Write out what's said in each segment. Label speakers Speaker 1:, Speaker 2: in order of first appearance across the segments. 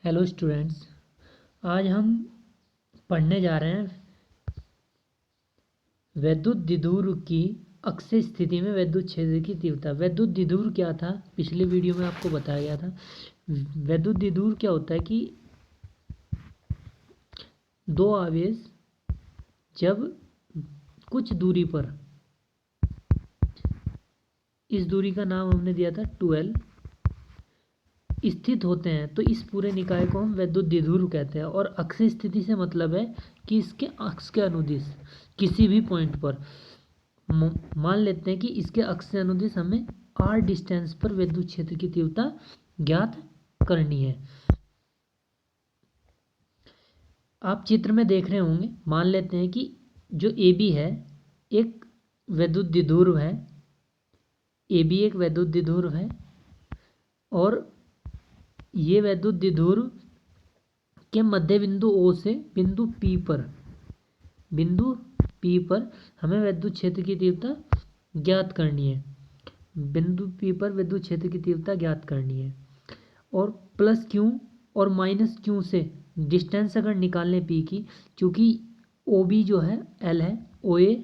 Speaker 1: Hello students, आज हम पढ़ने जा रहे हैं वैद्युत द्विध्रुव की अक्षीय स्थिति में वैद्युत क्षेत्र की तीव्रता। वैद्युत द्विध्रुव क्या था, पिछले वीडियो में आपको बताया गया था। वैद्युत द्विध्रुव क्या होता है कि दो आवेश जब कुछ दूरी पर, इस दूरी का नाम हमने दिया था 2L, स्थित होते हैं तो इस पूरे निकाय को हम वैद्युत द्विध्रुव कहते हैं। और अक्षीय स्थिति से मतलब है कि इसके अक्ष के अनुदिश किसी भी पॉइंट पर, मान लेते हैं कि इसके अक्ष से अनुदिश हमें r डिस्टेंस पर वैद्युत क्षेत्र की तीव्रता ज्ञात करनी है। आप चित्र में देख रहे होंगे, मान लेते हैं कि जो AB है एक वैद्युत द्विध्रुव है, AB एक वैद्युत द्विध्रुव है और ये वैद्युत द्विध्रुव के मध्य बिंदु O से बिंदु P पर हमें वैद्युत क्षेत्र की तीव्रता ज्ञात करनी है। बिंदु P पर वैद्युत क्षेत्र की तीव्रता ज्ञात करनी है। और प्लस Q और माइनस Q से डिस्टेंस अगर निकालने P की, चूँकि OB जो है L है, OA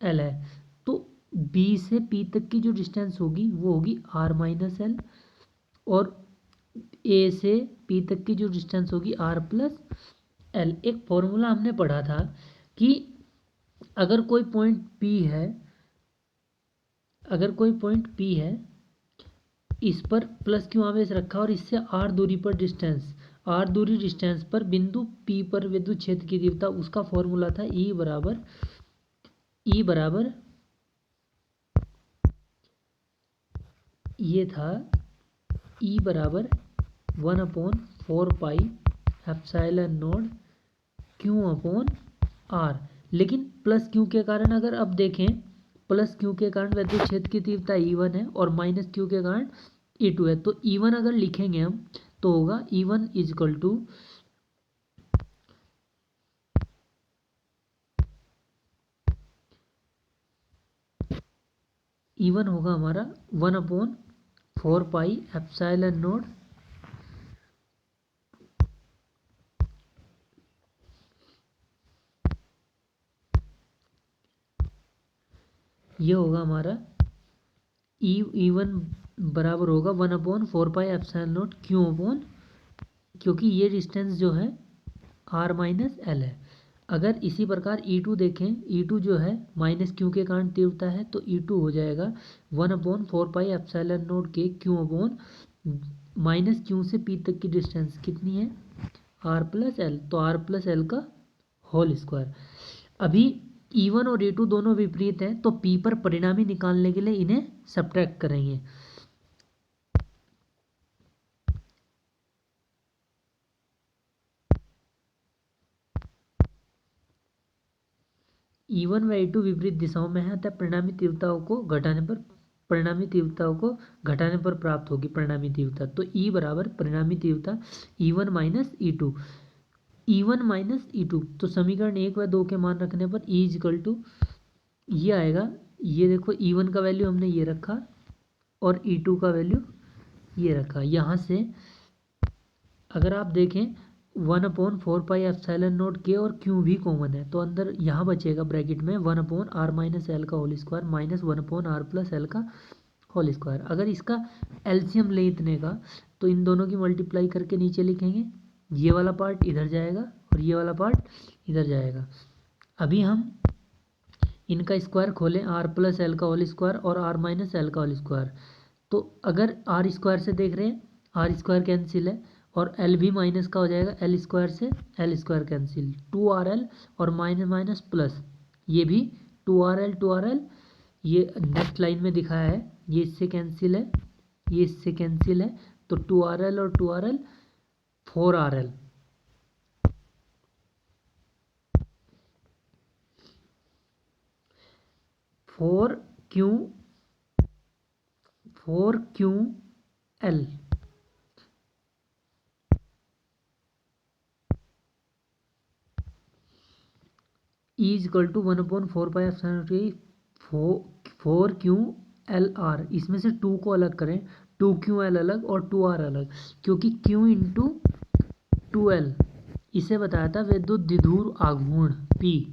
Speaker 1: L है, तो B से P तक की जो डिस्टेंस होगी वो होगी R माइनस L, और A से P तक की जो डिस्टेंस होगी R प्लस L। एक फॉर्मूला हमने पढ़ा था कि अगर कोई पॉइंट P है, इस पर प्लस क्यू आवेश रखा और इससे R दूरी डिस्टेंस पर बिंदु P पर विद्युत क्षेत्र की तीव्रता, उसका फॉर्मूला था E बराबर ये था E बराबर 1/4 पाई एप्सिलॉन नॉट Q/R। लेकिन प्लस क्यू के कारण, अगर अब देखें, प्लस क्यू के कारण वैद्युत क्षेत्र की तीव्रता E1 है और माइनस क्यू के कारण E2 है। तो E1 अगर लिखेंगे हम तो होगा E1 इजकल टू E1 होगा हमारा 1/4 पाई एप्सिलॉन नॉट ये होगा हमारा E1 बराबर होगा 1/4 पाई एप्सिलॉन नॉट क्योंकि ये डिस्टेंस जो है R माइनस L है। अगर इसी प्रकार E2 देखें, E2 जो है माइनस क्यू के कारण तीव्रता है, तो E2 हो जाएगा 1/4 पाई एप्सिलॉन नॉट के माइनस क्यू से P तक की डिस्टेंस कितनी है, R प्लस L, तो R प्लस L का होल स्क्वायर। अभी E1 और E2 दोनों विपरीत हैं, तो P पर परिणामी निकालने के लिए इन्हें सब्ट्रैक्ट करेंगे। E1 व E2 विपरीत दिशाओं में है, अतः परिणामी तीव्रताओं को घटाने पर प्राप्त होगी परिणामी तीव्रता। तो E बराबर परिणामी तीव्रता E1 माइनस E2, तो समीकरण 1 व 2 के मान रखने पर E इजकल टू ये आएगा। ये देखो, E1 का वैल्यू हमने ये रखा और E2 का वैल्यू ये रखा। यहाँ से अगर आप देखें 1/4 पाई एप्सिलॉन नॉट के और क्यू भी कॉमन है, तो अंदर यहाँ बचेगा ब्रैकेट में 1/R माइनस एल का whole square minus 1/R plus L का होल स्क्वायर। अगर इसका एलसीएम ले इतने का, तो इन दोनों की मल्टीप्लाई करके नीचे लिखेंगे, ये वाला पार्ट इधर जाएगा और ये वाला पार्ट इधर जाएगा। अभी हम इनका स्क्वायर खोलें, R प्लस एल का होल स्क्वायर और R माइनस एल का होल स्क्वायर, तो अगर R स्क्वायर से देख रहे हैं, R स्क्वायर कैंसिल है और L भी माइनस का हो जाएगा, L स्क्वायर से L स्क्वायर कैंसिल, 2RL और माइनस माइनस प्लस, ये भी 2RL, ये नेक्स्ट लाइन में दिखाया है, ये इससे कैंसिल है, ये इससे कैंसिल है, तो 2RL और 2RL 4RL। Four Q L E equal to 1/4 pi epsilon 4QLR। इसमें से 2 को अलग करें, 2QL अलग और 2R अलग, क्योंकि Q इंटू T2L इसे बताया था विद्युत द्विध्रुव आघूर्ण P।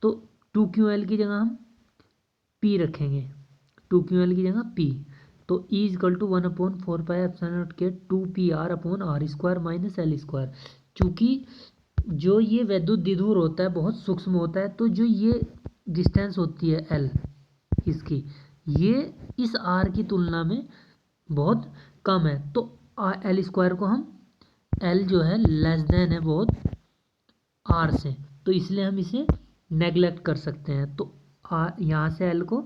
Speaker 1: तो 2QL की जगह हम P रखेंगे, 2QL की जगह P। तो E equal to 1/4πε0 2PR/r² minus L²। चूँकि जो ये विद्युत द्विध्रुव होता है बहुत सूक्ष्म होता है, तो जो ये डिस्टेंस होती है L इसकी, ये इस R की तुलना में बहुत कम है। तो L² को हम, L जो है लेस देन है बहुत R से, तो इसलिए हम इसे नेगलेक्ट कर सकते हैं। तो यहाँ से L को,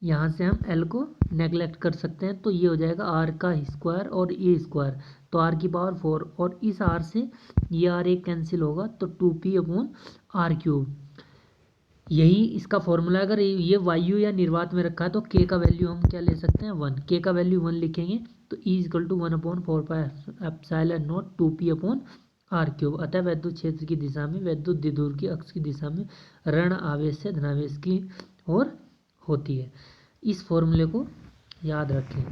Speaker 1: यहाँ से हम L को नेगलेक्ट कर सकते हैं। तो ये हो जाएगा R का स्क्वायर और ए स्क्वायर, तो R की पावर 4, और इस R से ये R एक कैंसिल होगा, तो 2P/r³। यही इसका फॉर्मूला। अगर ये वायु या निर्वात में रखा है तो K का वैल्यू हम क्या ले सकते हैं, 1। K का वैल्यू 1 लिखेंगे तो E इजकल टू 1/4πε0 2P/r³। अतः वैद्युत क्षेत्र की दिशा में वैद्युत द्विध्रुव की अक्ष की दिशा में ऋण आवेश से धनावेश की ओर होती है। इस फॉर्मूले को याद रखें।